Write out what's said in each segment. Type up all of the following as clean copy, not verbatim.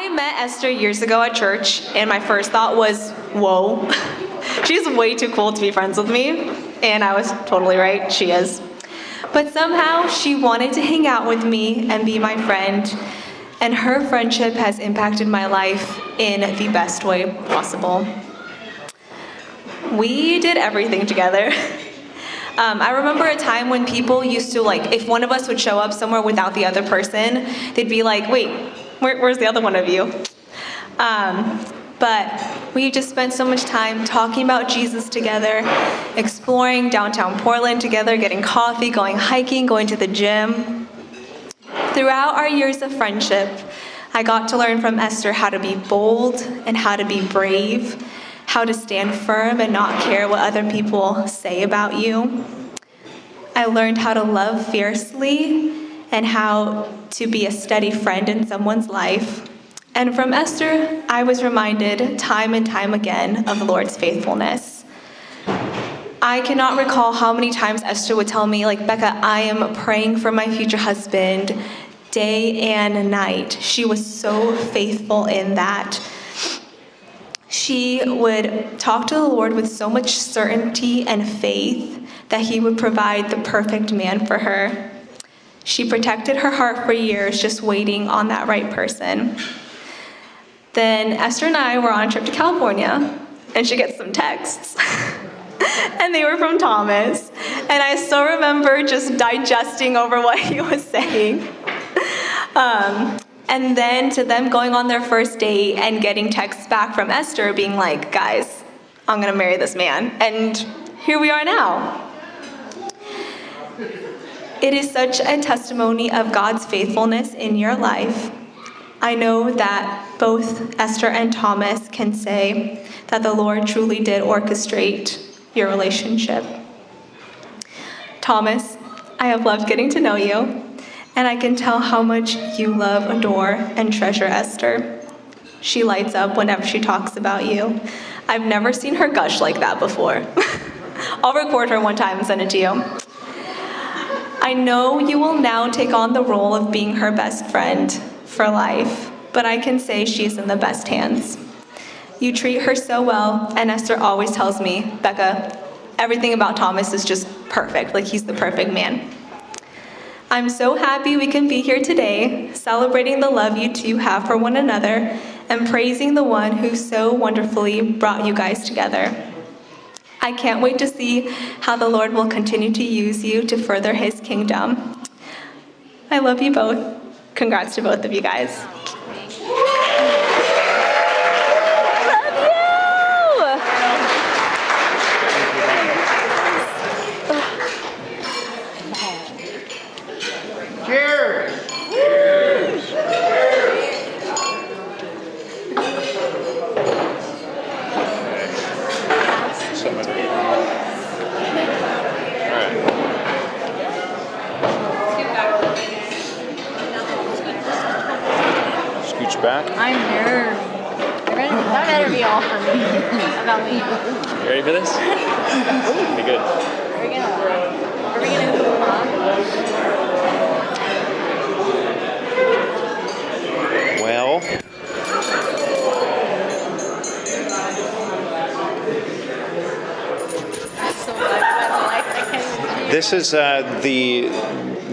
I met Esther years ago at church, and my first thought was, whoa, she's way too cool to be friends with me. And I was totally right, she is. But somehow she wanted to hang out with me and be my friend, and her friendship has impacted my life in the best way possible. We did everything together. I remember a time when people used to, if one of us would show up somewhere without the other person, they'd be like, wait, where's the other one of you? But we just spent so much time talking about Jesus together, exploring downtown Portland together, getting coffee, going hiking, going to the gym. Throughout our years of friendship, I got to learn from Esther how to be bold and how to be brave, how to stand firm and not care what other people say about you. I learned how to love fiercely and how to be a steady friend in someone's life. And from Esther, I was reminded time and time again of the Lord's faithfulness. I cannot recall how many times Esther would tell me, Becca, I am praying for my future husband day and night. She was so faithful in that. She would talk to the Lord with so much certainty and faith that he would provide the perfect man for her. She protected her heart for years, just waiting on that right person. Then Esther and I were on a trip to California, and she gets some texts. And they were from Thomas. And I still remember just digesting over what he was saying. And then to them going on their first date and getting texts back from Esther being like, guys, I'm going to marry this man. And here we are now. It is such a testimony of God's faithfulness in your life. I know that both Esther and Thomas can say that the Lord truly did orchestrate your relationship. Thomas, I have loved getting to know you. And I can tell how much you love, adore, and treasure Esther. She lights up whenever she talks about you. I've never seen her gush like that before. I'll record her one time and send it to you. I know you will now take on the role of being her best friend for life, but I can say she's in the best hands. You treat her so well, and Esther always tells me, Becca, everything about Thomas is just perfect, he's the perfect man. I'm so happy we can be here today, celebrating the love you two have for one another and praising the one who so wonderfully brought you guys together. I can't wait to see how the Lord will continue to use you to further his kingdom. I love you both. Congrats to both of you guys. Back. I'm nervous. That better be all for me. About me. You ready for this? Be good. Are we gonna move on? Well. So much about life I can't even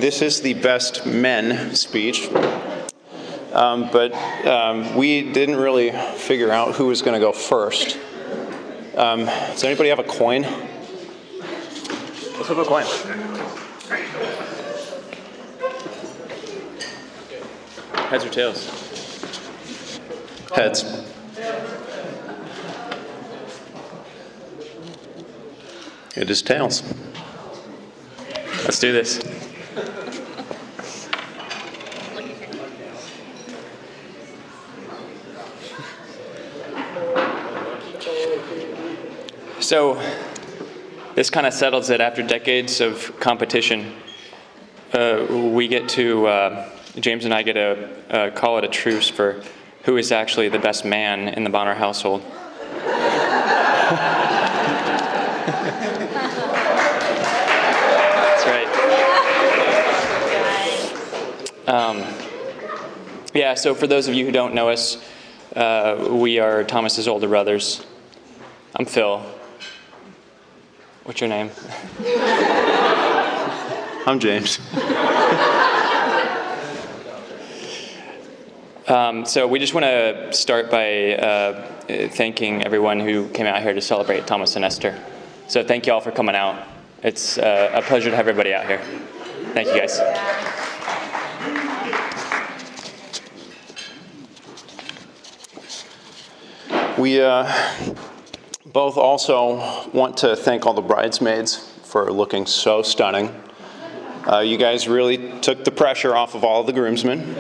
This is the best men speech. But we didn't really figure out who was going to go first. Does anybody have a coin? Let's flip a coin. Heads or tails? Heads. It is tails. Let's do this. So this kind of settles it. After decades of competition, we get to, James and I get to call it a truce for who is actually the best man in the Bonner household. That's right. Yeah, so for those of you who don't know us, we are Thomas's older brothers. I'm Phil. What's your name? I'm James. So we just want to start by thanking everyone who came out here to celebrate Thomas and Esther. So thank you all for coming out. It's a pleasure to have everybody out here. Thank you, guys. We both also want to thank all the bridesmaids for looking so stunning. You guys really took the pressure off of all the groomsmen.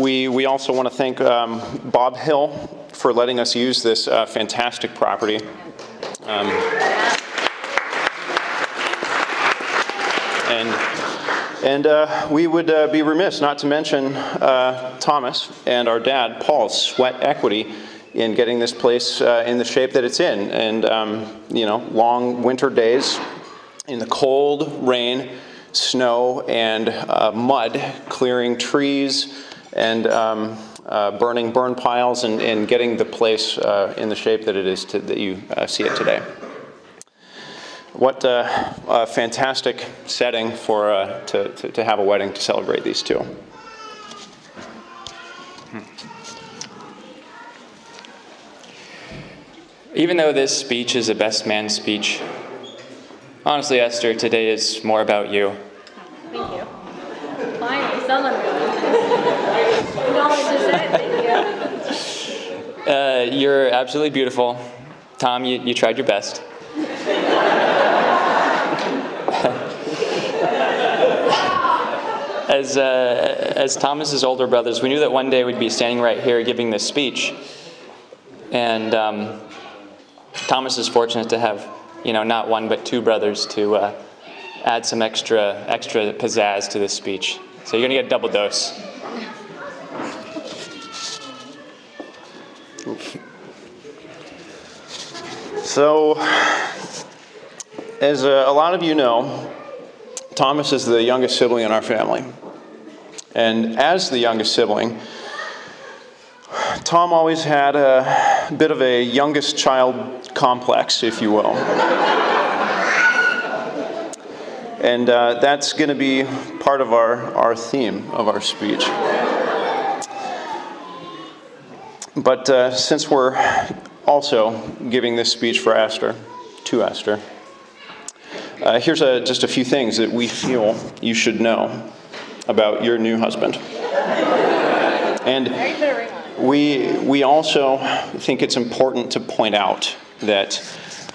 We also want to thank Bob Hill for letting us use this fantastic property. And we would be remiss not to mention Thomas and our dad, Paul's sweat equity in getting this place in the shape that it's in. And, long winter days in the cold, rain, snow, and mud, clearing trees and burning burn piles and getting the place in the shape that it is that you see it today. What a fantastic setting for to have a wedding to celebrate these two. Even though this speech is a best man speech, honestly, Esther, today is more about you. Thank you. Finally, someone really. No one just said thank you. You're absolutely beautiful. Tom, you tried your best. As Thomas's older brothers, we knew that one day we'd be standing right here giving this speech. And Thomas is fortunate to have, not one but two brothers to add some extra pizzazz to this speech. So you're going to get a double dose. So, as a lot of you know, Thomas is the youngest sibling in our family. And as the youngest sibling, Tom always had a bit of a youngest child complex, if you will. And that's going to be part of our theme of our speech. But since we're also giving this speech for Esther, to Esther, here's just a few things that we feel you should know about your new husband. And we also think it's important to point out that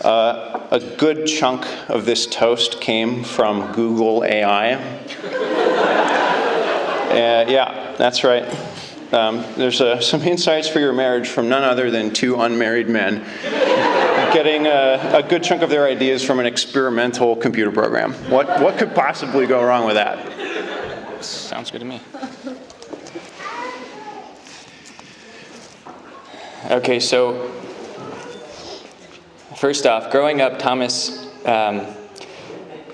a good chunk of this toast came from Google AI. Yeah, that's right. There's some insights for your marriage from none other than two unmarried men getting a good chunk of their ideas from an experimental computer program. What could possibly go wrong with that? Sounds good to me. Okay, so first off, growing up, Thomas,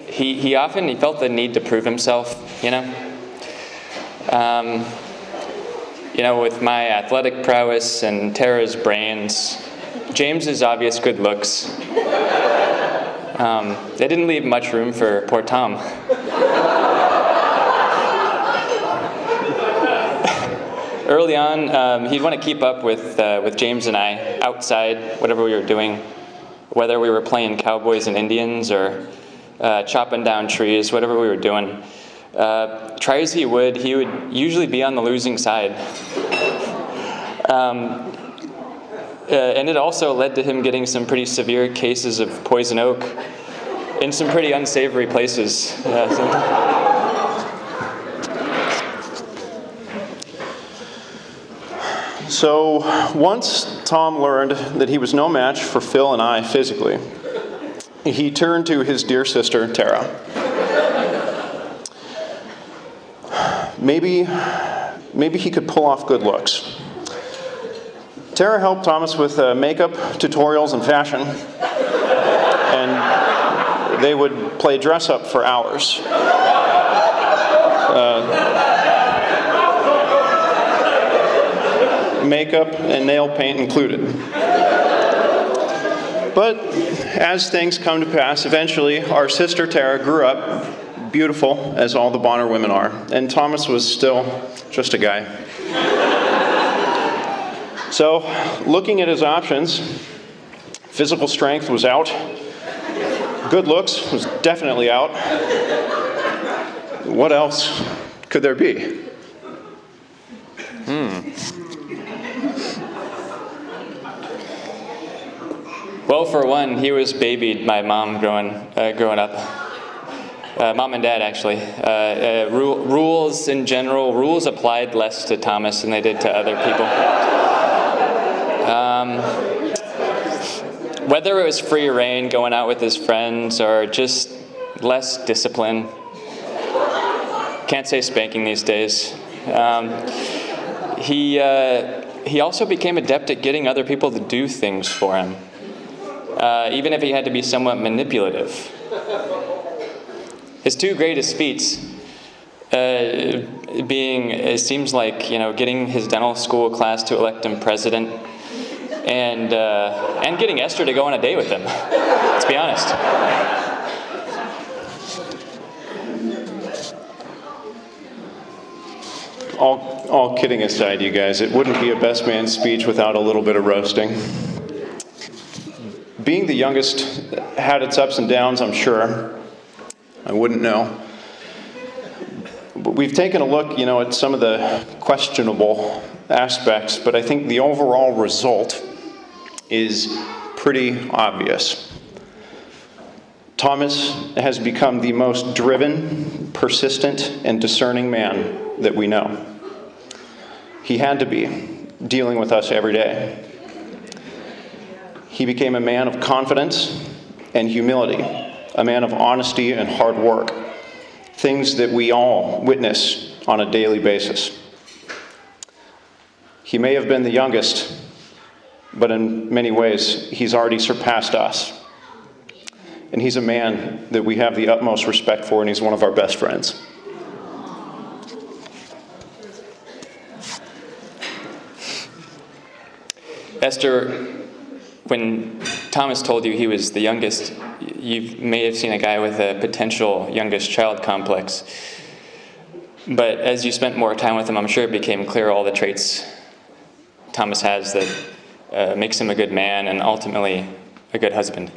he often felt the need to prove himself, with my athletic prowess and Tara's brains, James's obvious good looks, they didn't leave much room for poor Tom. Early on, he'd want to keep up with James and I outside, whatever we were doing, whether we were playing cowboys and Indians or chopping down trees, whatever we were doing. Try as he would usually be on the losing side. And it also led to him getting some pretty severe cases of poison oak in some pretty unsavory places. So once Tom learned that he was no match for Phil and I physically, he turned to his dear sister, Tara. Maybe he could pull off good looks. Tara helped Thomas with makeup tutorials and fashion, and they would play dress up for hours. makeup, and nail paint included. But as things come to pass, eventually our sister Tara grew up, beautiful as all the Bonner women are, and Thomas was still just a guy. So, looking at his options, physical strength was out. Good looks was definitely out. What else could there be? Well, for one, he was babied by mom growing up. Mom and dad, actually. Rules in general, rules applied less to Thomas than they did to other people. Whether it was free reign, going out with his friends, or just less discipline. Can't say spanking these days. He also became adept at getting other people to do things for him, even if he had to be somewhat manipulative. His two greatest feats being, it seems like, getting his dental school class to elect him president, and getting Esther to go on a date with him. Let's be honest. All kidding aside, you guys, it wouldn't be a best man speech without a little bit of roasting. Being the youngest had its ups and downs, I'm sure. I wouldn't know. But we've taken a look, at some of the questionable aspects, but I think the overall result is pretty obvious. Thomas has become the most driven, persistent, and discerning man that we know. He had to be, dealing with us every day. He became a man of confidence and humility, a man of honesty and hard work, things that we all witness on a daily basis. He may have been the youngest, but in many ways, he's already surpassed us. And he's a man that we have the utmost respect for, and he's one of our best friends. Esther, when Thomas told you he was the youngest, you may have seen a guy with a potential youngest child complex. But as you spent more time with him, I'm sure it became clear all the traits Thomas has that makes him a good man and ultimately a good husband.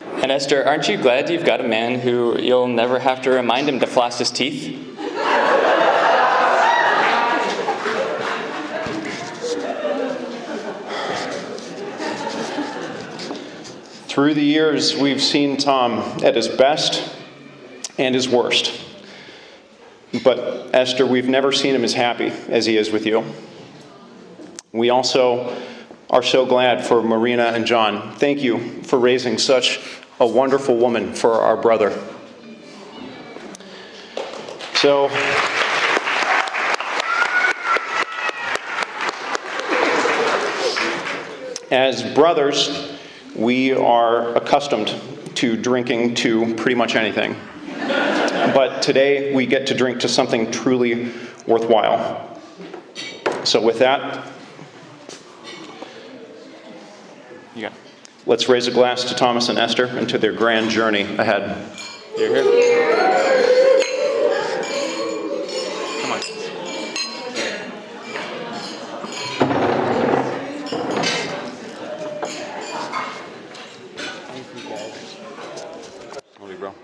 And Esther, aren't you glad you've got a man who you'll never have to remind him to floss his teeth? Through the years, we've seen Tom at his best and his worst. But Esther, we've never seen him as happy as he is with you. We also are so glad for Marina and John. Thank you for raising such a wonderful woman for our brother. So, as brothers, we are accustomed to drinking to pretty much anything. But today, we get to drink to something truly worthwhile. So with that, let's raise a glass to Thomas and Esther and to their grand journey ahead. You're here. Come on. Love you, bro.